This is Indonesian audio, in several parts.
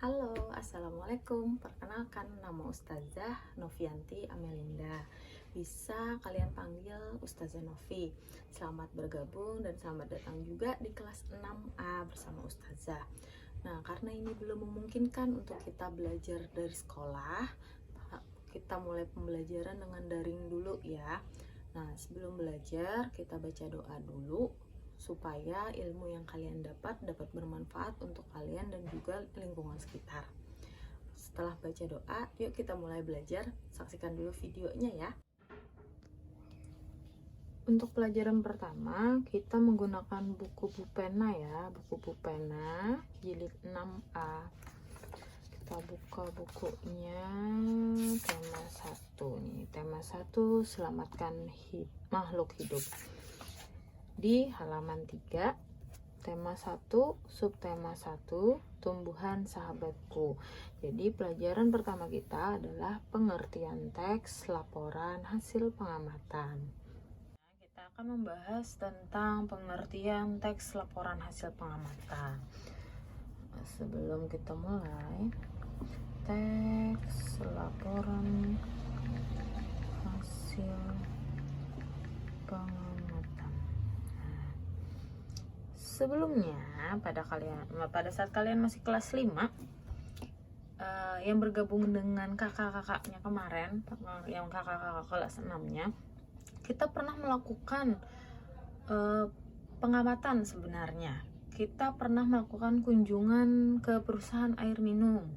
Halo, Assalamualaikum. Perkenalkan, nama Ustazah Novianti Amelinda. Bisa kalian panggil Ustazah Novi. Selamat bergabung dan selamat datang juga di kelas 6A bersama Ustazah. Nah, karena ini belum memungkinkan untuk kita belajar dari sekolah, kita mulai pembelajaran dengan daring dulu ya. Nah, sebelum belajar, kita baca doa dulu supaya ilmu yang kalian dapat bermanfaat untuk kalian dan juga lingkungan sekitar. Setelah baca doa, yuk kita mulai belajar. Saksikan dulu videonya ya. Untuk pelajaran pertama, kita menggunakan buku pena ya, buku pena jilid 6A. Kita buka bukunya, tema 1 nih. Tema 1, selamatkan makhluk hidup. Di halaman 3, tema 1, subtema 1, tumbuhan sahabatku. Jadi pelajaran pertama kita adalah pengertian teks laporan hasil pengamatan. Kita akan membahas tentang pengertian teks laporan hasil pengamatan. Sebelum kita mulai, teks laporan hasil pengamatan. Sebelumnya pada saat kalian masih kelas 5, yang bergabung dengan kakak-kakaknya kemarin, yang kakak-kakak kelas 6-nya, kita pernah melakukan pengamatan. Sebenarnya kita pernah melakukan kunjungan ke perusahaan air minum,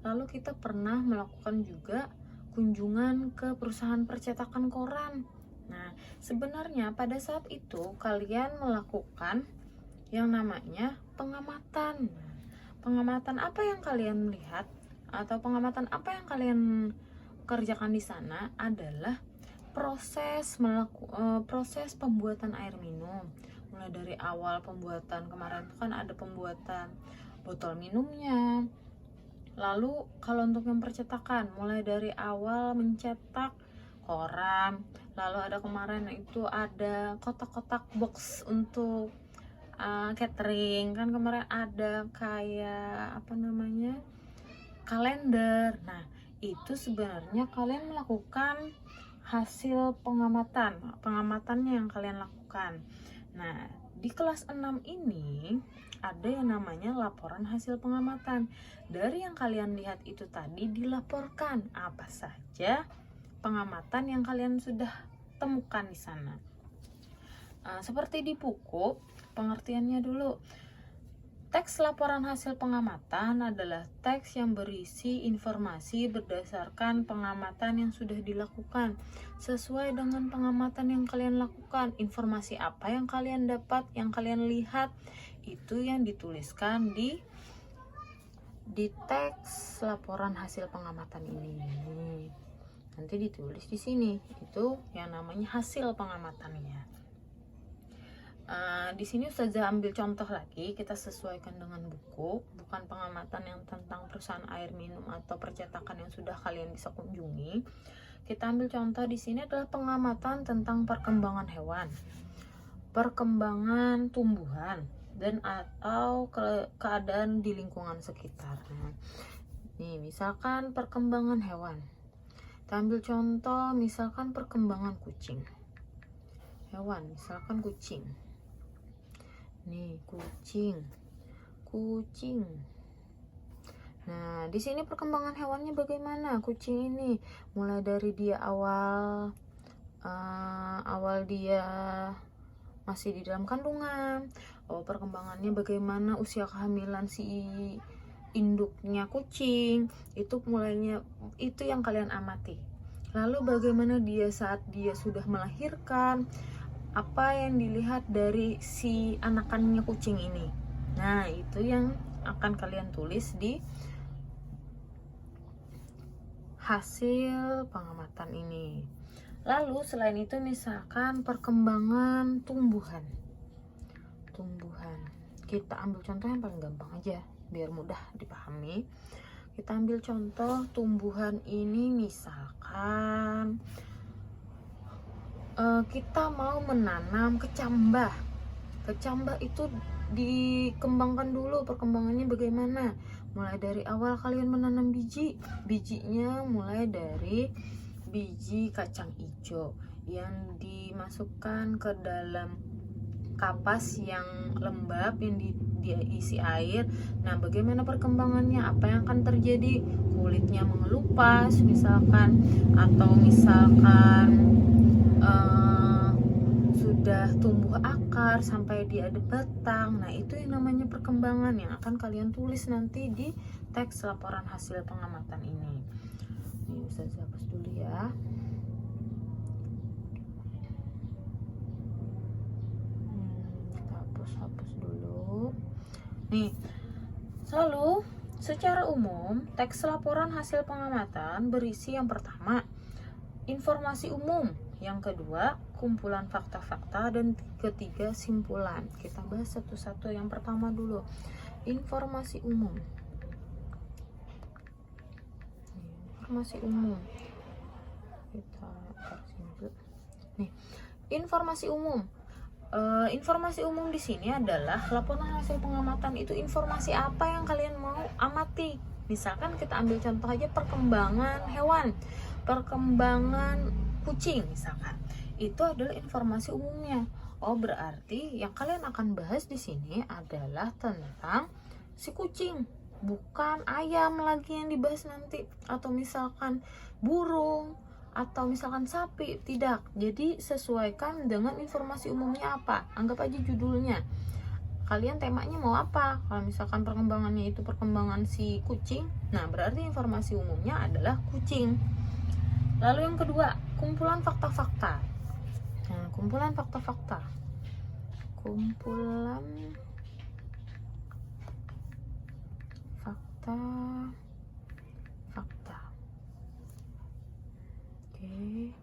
lalu kita pernah melakukan juga kunjungan ke perusahaan percetakan koran. Nah, sebenarnya pada saat itu kalian melakukan yang namanya pengamatan. Pengamatan apa yang kalian lihat atau pengamatan apa yang kalian kerjakan di sana adalah proses pembuatan air minum. Mulai dari awal pembuatan, kemarin itu kan ada pembuatan botol minumnya. Lalu kalau untuk yang percetakan, mulai dari awal mencetak koran, lalu ada kemarin itu ada kotak-kotak box untuk catering, kan kemarin ada kayak kalender. Nah, itu sebenarnya kalian melakukan hasil pengamatannya yang kalian lakukan. Nah, di kelas 6 ini ada yang namanya laporan hasil pengamatan. Dari yang kalian lihat itu tadi dilaporkan apa saja pengamatan yang kalian sudah temukan di sana. Seperti di buku, pengertiannya dulu. Teks laporan hasil pengamatan adalah teks yang berisi informasi berdasarkan pengamatan yang sudah dilakukan. Sesuai dengan pengamatan yang kalian lakukan, informasi apa yang kalian dapat, yang kalian lihat, itu yang dituliskan di teks laporan hasil pengamatan ini. Nanti ditulis di sini, itu yang namanya hasil pengamatannya. Di sini Ustazah ambil contoh lagi, kita sesuaikan dengan buku, bukan pengamatan yang tentang perusahaan air minum atau percetakan yang sudah kalian bisa kunjungi. Kita ambil contoh di sini adalah pengamatan tentang perkembangan hewan, perkembangan tumbuhan, dan atau keadaan di lingkungan sekitar. Nih, misalkan perkembangan hewan. Kita ambil contoh misalkan perkembangan kucing. Hewan, misalkan kucing. Nih, kucing. Nah, di sini perkembangan hewannya bagaimana? Kucing ini mulai dari dia awal dia masih di dalam kandungan. Perkembangannya bagaimana, usia kehamilan si induknya kucing, itu mulainya, itu yang kalian amati. Lalu bagaimana dia saat dia sudah melahirkan, apa yang dilihat dari si anakannya kucing ini. Nah, itu yang akan kalian tulis di hasil pengamatan ini. Lalu selain itu misalkan perkembangan tumbuhan. Kita ambil contoh yang paling gampang aja biar mudah dipahami. Kita ambil contoh tumbuhan ini, misalkan kita mau menanam kecambah itu dikembangkan dulu, perkembangannya bagaimana, mulai dari awal kalian menanam biji. Bijinya mulai dari biji kacang hijau yang dimasukkan ke dalam kapas yang lembab yang diisi air. Nah, bagaimana perkembangannya? Apa yang akan terjadi? Kulitnya mengelupas misalkan, atau misalkan sudah tumbuh akar sampai dia ada batang. Nah, itu yang namanya perkembangan yang akan kalian tulis nanti di teks laporan hasil pengamatan ini. Ini bisa hapus dulu ya. Kita hapus dulu. Nih, lalu secara umum teks laporan hasil pengamatan berisi yang pertama informasi umum, yang kedua kumpulan fakta-fakta, dan ketiga simpulan. Kita bahas satu-satu. Yang pertama dulu, informasi umum. Informasi umum. Kita nih, informasi umum. Informasi umum di sini adalah laporan hasil pengamatan. Itu informasi apa yang kalian mau amati. Misalkan kita ambil contoh aja perkembangan hewan, perkembangan kucing misalkan. Itu adalah informasi umumnya. Oh, berarti yang kalian akan bahas di sini adalah tentang si kucing, bukan ayam lagi yang dibahas nanti, atau misalkan burung, atau misalkan sapi. Tidak. Jadi sesuaikan dengan informasi umumnya apa. Anggap aja judulnya. Kalian temanya mau apa? Kalau misalkan perkembangannya itu perkembangan si kucing, nah berarti informasi umumnya adalah kucing. Lalu yang kedua, kumpulan fakta-fakta. Nah, kumpulan fakta-fakta. Kumpulan fakta-fakta. Oke.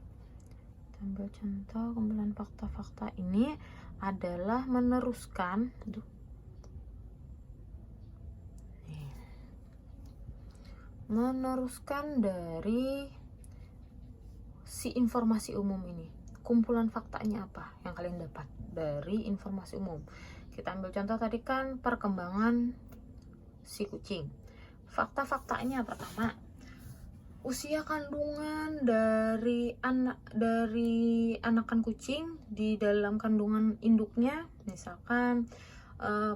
Ambil contoh kumpulan fakta-fakta ini adalah meneruskan dari si informasi umum ini. Kumpulan faktanya apa yang kalian dapat dari informasi umum? Kita ambil contoh tadi kan perkembangan si kucing. Fakta-faktanya pertama, usia kandungan dari anakan kucing di dalam kandungan induknya. Misalkan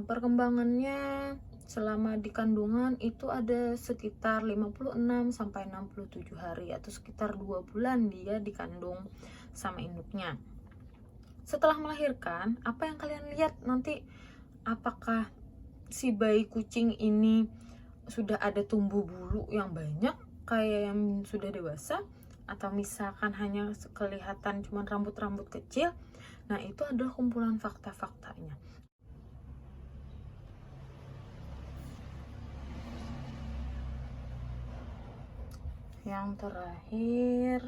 perkembangannya selama di kandungan itu ada sekitar 56 sampai 67 hari, atau sekitar 2 bulan dia dikandung sama induknya. Setelah melahirkan, apa yang kalian lihat nanti? Apakah si bayi kucing ini sudah ada tumbuh bulu yang banyak kayak yang sudah dewasa, atau misalkan hanya kelihatan cuma rambut-rambut kecil? Nah, itu adalah kumpulan fakta-faktanya. Yang terakhir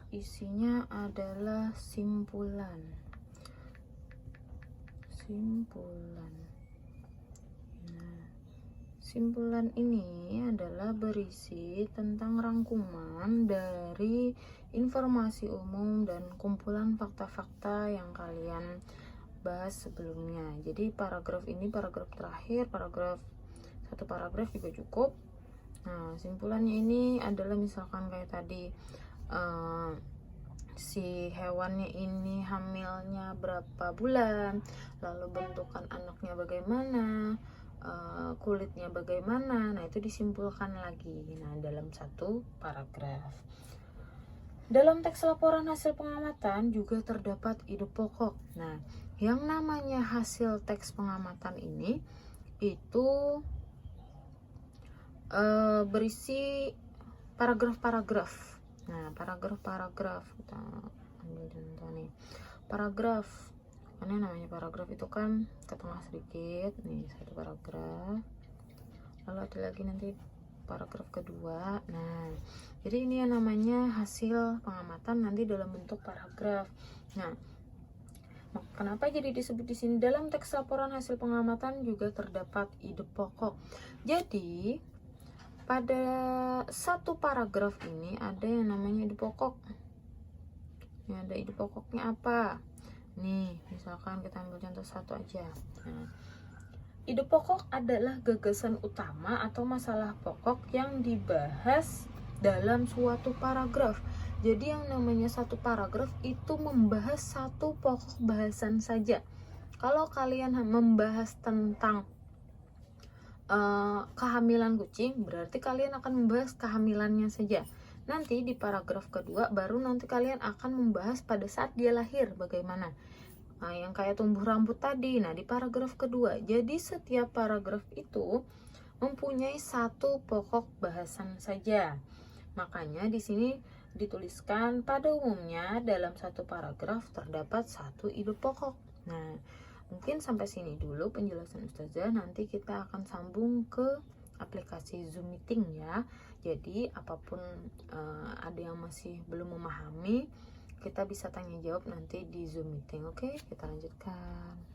isinya adalah simpulan. Nah, simpulan ini adalah berisi tentang rangkuman dari informasi umum dan kumpulan fakta-fakta yang kalian bahas sebelumnya. Jadi paragraf ini paragraf terakhir, satu paragraf juga cukup. Nah, simpulannya ini adalah misalkan kayak tadi si hewannya ini hamilnya berapa bulan, lalu bentukan anaknya bagaimana, kulitnya bagaimana. Nah, itu disimpulkan lagi dalam satu paragraf. Dalam teks laporan hasil pengamatan juga terdapat ide pokok. Nah, yang namanya hasil teks pengamatan ini itu berisi paragraf-paragraf. Nah, paragraf-paragraf kita ambil contoh nih. Paragraf, karena namanya paragraf itu kan ke tengah sedikit. Nih, satu paragraf. Lalu ada lagi nanti paragraf kedua. Nah, jadi ini yang namanya hasil pengamatan nanti dalam bentuk paragraf. Nah, kenapa jadi disebut di sini? Dalam teks laporan hasil pengamatan juga terdapat ide pokok. Jadi pada satu paragraf ini ada yang namanya ide pokok. Ini ada ide pokoknya apa? Nih, misalkan kita ambil contoh satu aja. Nah, Ide pokok adalah gagasan utama atau masalah pokok yang dibahas dalam suatu paragraf. Jadi yang namanya satu paragraf itu membahas satu pokok bahasan saja. Kalau kalian membahas tentang kehamilan kucing, berarti kalian akan membahas kehamilannya saja. Nanti di paragraf kedua baru nanti kalian akan membahas pada saat dia lahir bagaimana. Nah, yang kayak tumbuh rambut tadi. Nah, di paragraf kedua. Jadi setiap paragraf itu mempunyai satu pokok bahasan saja. Makanya di sini dituliskan pada umumnya dalam satu paragraf terdapat satu ide pokok. Nah, mungkin sampai sini dulu penjelasan Ustazah. Nanti kita akan sambung ke aplikasi Zoom Meeting ya. Jadi apapun ada yang masih belum memahami, kita bisa tanya jawab nanti di Zoom Meeting. Oke, kita lanjutkan.